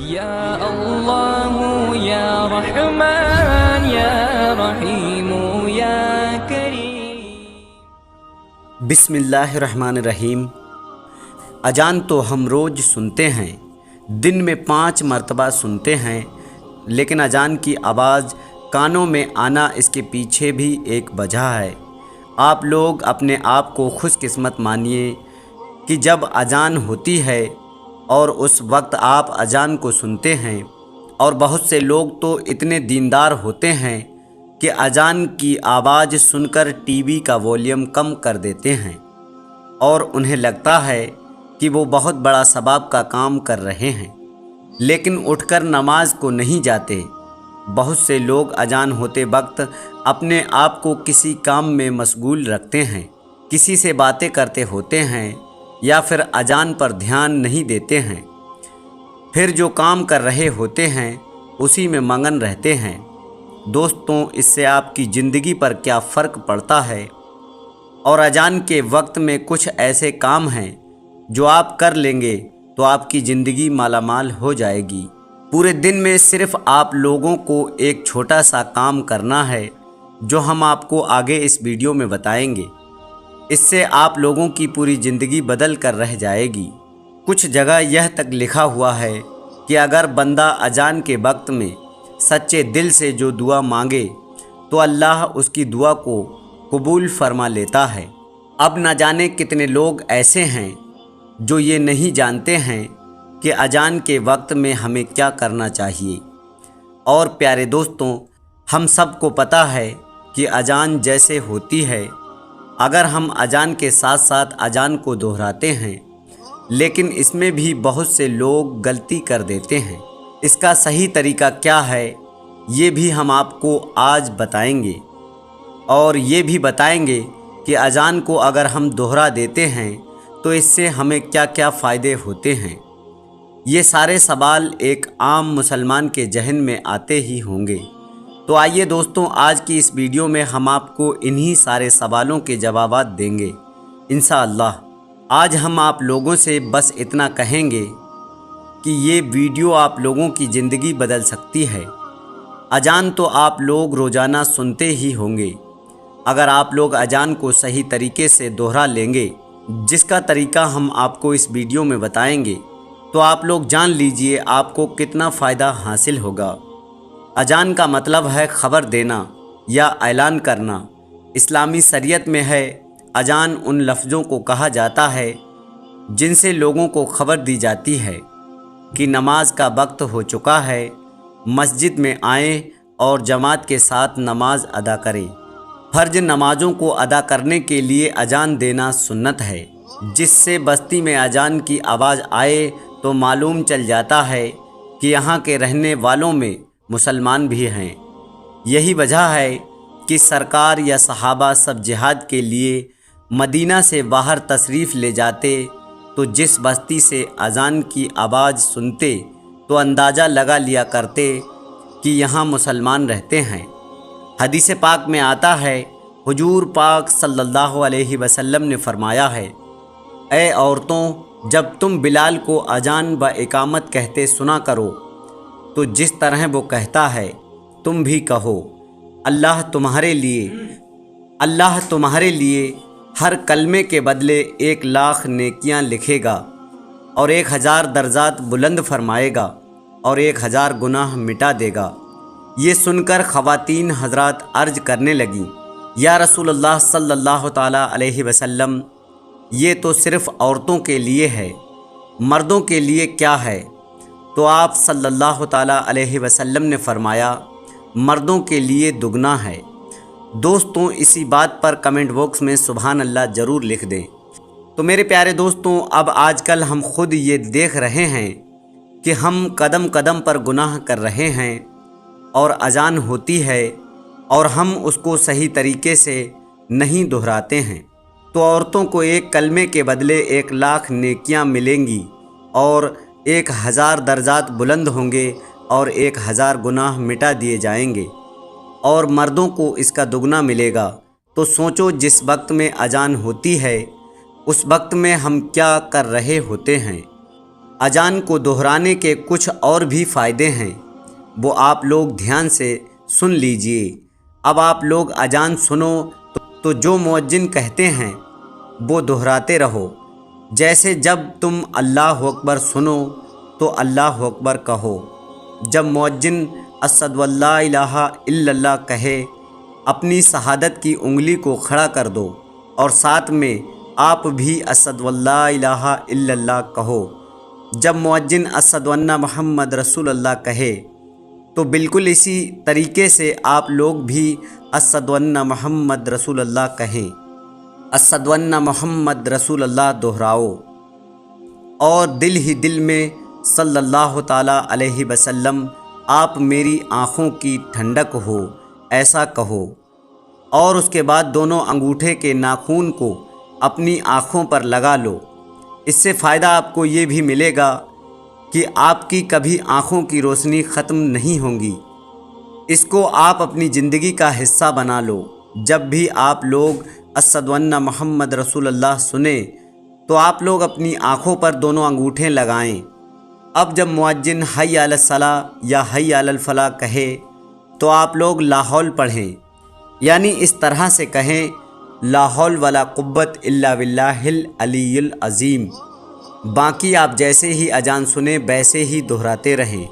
یا اللہ یا رحمان یا رحیم یا کریم۔ بسم اللہ الرحمن الرحیم۔ اذان تو ہم روز سنتے ہیں، دن میں 5 مرتبہ سنتے ہیں، لیکن اذان کی آواز کانوں میں آنا اس کے پیچھے بھی ایک وجہ ہے۔ آپ لوگ اپنے آپ کو خوش قسمت مانیے کہ جب اذان ہوتی ہے اور اس وقت آپ اذان کو سنتے ہیں، اور بہت سے لوگ تو اتنے دیندار ہوتے ہیں کہ اذان کی آواز سن کر ٹی وی کا والیوم کم کر دیتے ہیں اور انہیں لگتا ہے کہ وہ بہت بڑا ثواب کا کام کر رہے ہیں، لیکن اٹھ کر نماز کو نہیں جاتے۔ بہت سے لوگ اذان ہوتے وقت اپنے آپ کو کسی کام میں مشغول رکھتے ہیں، کسی سے باتیں کرتے ہوتے ہیں یا پھر اذان پر دھیان نہیں دیتے ہیں، پھر جو کام کر رہے ہوتے ہیں اسی میں مگن رہتے ہیں۔ دوستوں، اس سے آپ کی زندگی پر کیا فرق پڑتا ہے؟ اور اذان کے وقت میں کچھ ایسے کام ہیں جو آپ کر لیں گے تو آپ کی زندگی مالا مال ہو جائے گی۔ پورے دن میں صرف آپ لوگوں کو ایک چھوٹا سا کام کرنا ہے جو ہم آپ کو آگے اس ویڈیو میں بتائیں گے۔ اس سے آپ لوگوں کی پوری زندگی بدل کر رہ جائے گی۔ کچھ جگہ یہ تک لکھا ہوا ہے کہ اگر بندہ اذان کے وقت میں سچے دل سے جو دعا مانگے تو اللہ اس کی دعا کو قبول فرما لیتا ہے۔ اب نہ جانے کتنے لوگ ایسے ہیں جو یہ نہیں جانتے ہیں کہ اذان کے وقت میں ہمیں کیا کرنا چاہیے۔ اور پیارے دوستوں، ہم سب کو پتہ ہے کہ اذان جیسے ہوتی ہے، اگر ہم اذان کے ساتھ ساتھ اذان کو دہراتے ہیں، لیکن اس میں بھی بہت سے لوگ غلطی کر دیتے ہیں۔ اس کا صحیح طریقہ کیا ہے یہ بھی ہم آپ کو آج بتائیں گے، اور یہ بھی بتائیں گے کہ اذان کو اگر ہم دہرا دیتے ہیں تو اس سے ہمیں کیا کیا فائدے ہوتے ہیں۔ یہ سارے سوال ایک عام مسلمان کے ذہن میں آتے ہی ہوں گے۔ تو آئیے دوستوں، آج کی اس ویڈیو میں ہم آپ کو انہی سارے سوالوں کے جوابات دیں گے انشاءاللہ۔ آج ہم آپ لوگوں سے بس اتنا کہیں گے کہ یہ ویڈیو آپ لوگوں کی زندگی بدل سکتی ہے۔ اذان تو آپ لوگ روزانہ سنتے ہی ہوں گے۔ اگر آپ لوگ اذان کو صحیح طریقے سے دہرا لیں گے، جس کا طریقہ ہم آپ کو اس ویڈیو میں بتائیں گے، تو آپ لوگ جان لیجئے آپ کو کتنا فائدہ حاصل ہوگا۔ اذان کا مطلب ہے خبر دینا یا اعلان کرنا۔ اسلامی شریعت میں ہے اذان ان لفظوں کو کہا جاتا ہے جن سے لوگوں کو خبر دی جاتی ہے کہ نماز کا وقت ہو چکا ہے، مسجد میں آئیں اور جماعت کے ساتھ نماز ادا کریں۔ فرض نمازوں کو ادا کرنے کے لیے اذان دینا سنت ہے، جس سے بستی میں اذان کی آواز آئے تو معلوم چل جاتا ہے کہ یہاں کے رہنے والوں میں مسلمان بھی ہیں۔ یہی وجہ ہے کہ سرکار یا صحابہ سب جہاد کے لیے مدینہ سے باہر تشریف لے جاتے تو جس بستی سے اذان کی آواز سنتے تو اندازہ لگا لیا کرتے کہ یہاں مسلمان رہتے ہیں۔ حدیث پاک میں آتا ہے، حضور پاک صلی اللہ علیہ وسلم نے فرمایا ہے، اے عورتوں، جب تم بلال کو اذان و اقامت کہتے سنا کرو تو جس طرح وہ کہتا ہے تم بھی کہو، اللہ تمہارے لیے ہر کلمے کے بدلے 1,00,000 نیکیاں لکھے گا اور 1,000 درجات بلند فرمائے گا اور 1,000 گناہ مٹا دے گا۔ یہ سن کر خواتین حضرات عرض کرنے لگیں، یا رسول اللہ صلی اللہ تعالیٰ علیہ وسلم، یہ تو صرف عورتوں کے لیے ہے، مردوں کے لیے کیا ہے؟ تو آپ صلی اللہ تعالیٰ علیہ وسلم نے فرمایا، مردوں کے لیے دگنا ہے۔ دوستوں، اسی بات پر کمنٹ باکس میں سبحان اللہ ضرور لکھ دیں۔ تو میرے پیارے دوستوں، اب آج کل ہم خود یہ دیکھ رہے ہیں کہ ہم قدم قدم پر گناہ کر رہے ہیں، اور اذان ہوتی ہے اور ہم اس کو صحیح طریقے سے نہیں دہراتے ہیں، تو عورتوں کو 1 کلمے کے بدلے 1,00,000 نیکیاں ملیں گی اور 1,000 درجات بلند ہوں گے اور 1,000 گناہ مٹا دیے جائیں گے، اور مردوں کو اس کا دگنا ملے گا۔ تو سوچو، جس وقت میں اذان ہوتی ہے اس وقت میں ہم کیا کر رہے ہوتے ہیں؟ اذان کو دہرانے کے کچھ اور بھی فائدے ہیں، وہ آپ لوگ دھیان سے سن لیجئے۔ اب آپ لوگ اذان سنو تو جو مؤذن کہتے ہیں وہ دہراتے رہو۔ جیسے جب تم اللہ اکبر سنو تو اللہ اکبر کہو۔ جب مؤذن اشہد ان لا الہ الا اللہ کہے، اپنی شہادت کی انگلی کو کھڑا کر دو اور ساتھ میں آپ بھی اشہد ان لا الہ الا اللہ کہو۔ جب مؤذن اشہد ان محمد رسول اللہ کہے تو بالکل اسی طریقے سے آپ لوگ بھی اشہد ان محمد رسول اللہ کہیں۔ اشہد ان محمد رسول اللہ دہراؤ اور دل ہی دل میں صلی اللہ تعالیٰ علیہ وسلم آپ میری آنکھوں کی ٹھنڈک ہو، ایسا کہو۔ اور اس کے بعد دونوں انگوٹھے کے ناخن کو اپنی آنکھوں پر لگا لو۔ اس سے فائدہ آپ کو یہ بھی ملے گا کہ آپ کی کبھی آنکھوں کی روشنی ختم نہیں ہوں گی۔ اس کو آپ اپنی زندگی کا حصہ بنا لو۔ جب بھی آپ لوگ اشہد ان محمد رسول اللہ سنیں تو آپ لوگ اپنی آنکھوں پر دونوں انگوٹھے لگائیں۔ اب جب مؤذن حی علی الصلاۃ یا حی علی الفلاح کہے تو آپ لوگ لا حول پڑھیں، یعنی اس طرح سے کہیں لا حول ولا قوت الا باللہ العلی العظیم۔ باقی آپ جیسے ہی اذان سنیں ویسے ہی دہراتے رہیں۔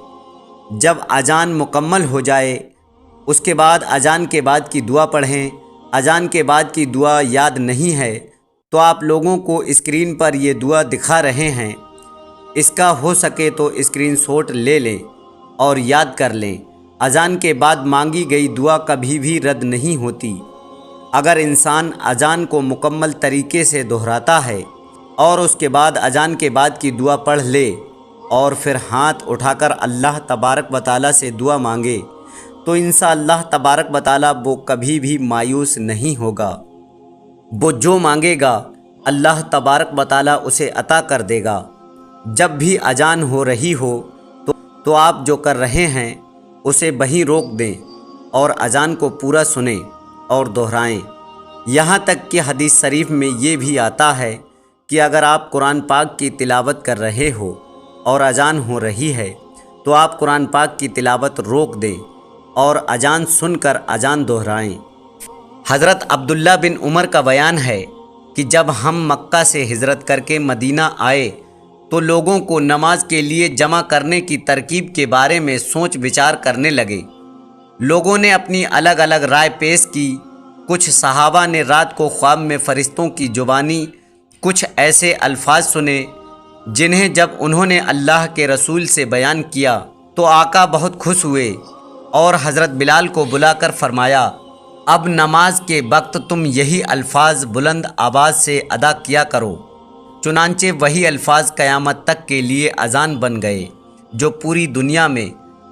جب اذان مکمل ہو جائے اس کے بعد اذان کے بعد کی دعا پڑھیں۔ اذان کے بعد کی دعا یاد نہیں ہے تو آپ لوگوں کو اسکرین پر یہ دعا دکھا رہے ہیں، اس کا ہو سکے تو اسکرین شاٹ لے لیں اور یاد کر لیں۔ اذان کے بعد مانگی گئی دعا کبھی بھی رد نہیں ہوتی۔ اگر انسان اذان کو مکمل طریقے سے دہراتا ہے اور اس کے بعد اذان کے بعد کی دعا پڑھ لے اور پھر ہاتھ اٹھا کر اللہ تبارک و تعالیٰ سے دعا مانگے تو انشاءاللہ تبارک و تعالیٰ وہ کبھی بھی مایوس نہیں ہوگا۔ وہ جو مانگے گا اللہ تبارک و تعالیٰ اسے عطا کر دے گا۔ جب بھی اذان ہو رہی ہو تو آپ جو کر رہے ہیں اسے وہیں روک دیں اور اذان کو پورا سنیں اور دہرائیں۔ یہاں تک کہ حدیث شریف میں یہ بھی آتا ہے کہ اگر آپ قرآن پاک کی تلاوت کر رہے ہو اور اذان ہو رہی ہے تو آپ قرآن پاک کی تلاوت روک دیں اور اذان سن کر اذان دہرائیں۔ حضرت عبداللہ بن عمر کا بیان ہے کہ جب ہم مکہ سے ہجرت کر کے مدینہ آئے تو لوگوں کو نماز کے لیے جمع کرنے کی ترکیب کے بارے میں سوچ بچار کرنے لگے۔ لوگوں نے اپنی الگ الگ رائے پیش کی۔ کچھ صحابہ نے رات کو خواب میں فرشتوں کی زبانی کچھ ایسے الفاظ سنے جنہیں جب انہوں نے اللہ کے رسول سے بیان کیا تو آقا بہت خوش ہوئے اور حضرت بلال کو بلا کر فرمایا، اب نماز کے وقت تم یہی الفاظ بلند آواز سے ادا کیا کرو۔ چنانچہ وہی الفاظ قیامت تک کے لیے اذان بن گئے جو پوری دنیا میں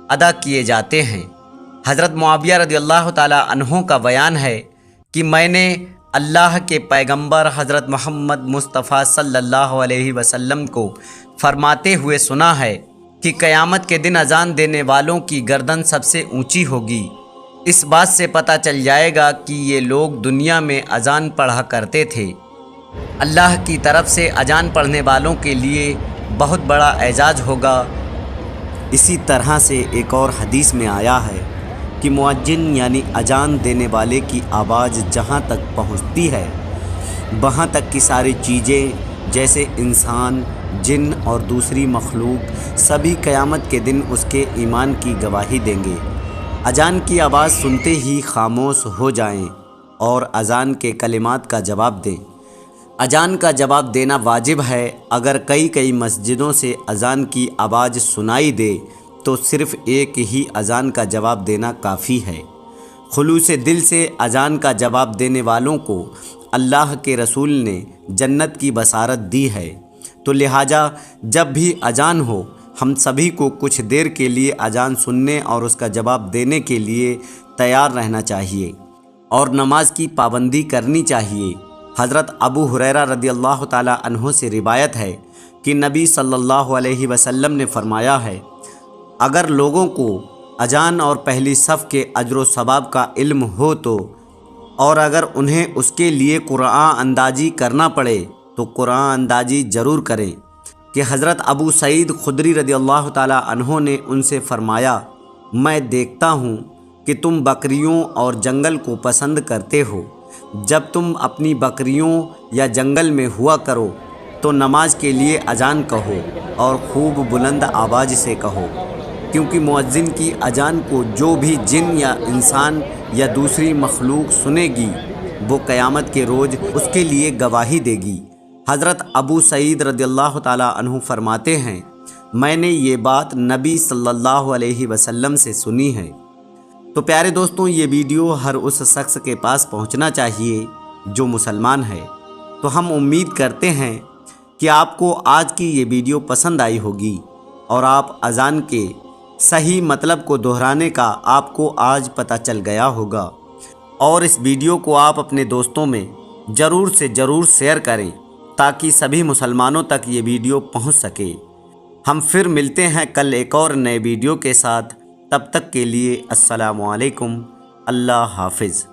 ادا کیے جاتے ہیں۔ حضرت معاویہ رضی اللہ تعالی عنہ کا بیان ہے کہ میں نے اللہ کے پیغمبر حضرت محمد مصطفیٰ صلی اللہ علیہ وسلم کو فرماتے ہوئے سنا ہے کہ قیامت کے دن اذان دینے والوں کی گردن سب سے اونچی ہوگی۔ اس بات سے پتہ چل جائے گا کہ یہ لوگ دنیا میں اذان پڑھا کرتے تھے۔ اللہ کی طرف سے اذان پڑھنے والوں کے لیے بہت بڑا اعزاز ہوگا۔ اسی طرح سے ایک اور حدیث میں آیا ہے کہ مؤذن یعنی اذان دینے والے کی آواز جہاں تک پہنچتی ہے وہاں تک کی ساری چیزیں جیسے انسان، جن اور دوسری مخلوق سبھی قیامت کے دن اس کے ایمان کی گواہی دیں گے۔ اذان کی آواز سنتے ہی خاموش ہو جائیں اور اذان کے کلمات کا جواب دیں۔ اذان کا جواب دینا واجب ہے۔ اگر کئی مسجدوں سے اذان کی آواز سنائی دے تو صرف ایک ہی اذان کا جواب دینا کافی ہے۔ خلوص دل سے اذان کا جواب دینے والوں کو اللہ کے رسول نے جنت کی بشارت دی ہے، تو لہٰذا جب بھی اذان ہو ہم سبھی کو کچھ دیر کے لیے اذان سننے اور اس کا جواب دینے کے لیے تیار رہنا چاہیے اور نماز کی پابندی کرنی چاہیے۔ حضرت ابو ہریرہ رضی اللہ تعالیٰ عنہ سے روایت ہے کہ نبی صلی اللہ علیہ وسلم نے فرمایا ہے، اگر لوگوں کو اذان اور پہلی صف کے اجر و ثواب کا علم ہو تو، اور اگر انہیں اس کے لیے قرآن اندازی کرنا پڑے تو قرآن اندازی ضرور کریں۔ کہ حضرت ابو سعید خدری رضی اللہ تعالی عنہ نے ان سے فرمایا، میں دیکھتا ہوں کہ تم بکریوں اور جنگل کو پسند کرتے ہو۔ جب تم اپنی بکریوں یا جنگل میں ہوا کرو تو نماز کے لیے اذان کہو اور خوب بلند آواز سے کہو، کیونکہ مؤذن کی اذان کو جو بھی جن یا انسان یا دوسری مخلوق سنے گی وہ قیامت کے روز اس کے لیے گواہی دے گی۔ حضرت ابو سعید رضی اللہ تعالی عنہ فرماتے ہیں، میں نے یہ بات نبی صلی اللہ علیہ وسلم سے سنی ہے۔ تو پیارے دوستوں، یہ ویڈیو ہر اس شخص کے پاس پہنچنا چاہیے جو مسلمان ہے۔ تو ہم امید کرتے ہیں کہ آپ کو آج کی یہ ویڈیو پسند آئی ہوگی اور آپ اذان کے صحیح مطلب کو دہرانے کا آپ کو آج پتہ چل گیا ہوگا، اور اس ویڈیو کو آپ اپنے دوستوں میں ضرور سے ضرور شیئر کریں تاکہ سبھی مسلمانوں تک یہ ویڈیو پہنچ سکے۔ ہم پھر ملتے ہیں کل ایک اور نئے ویڈیو کے ساتھ، تب تک کے لیے السلام علیکم، اللہ حافظ۔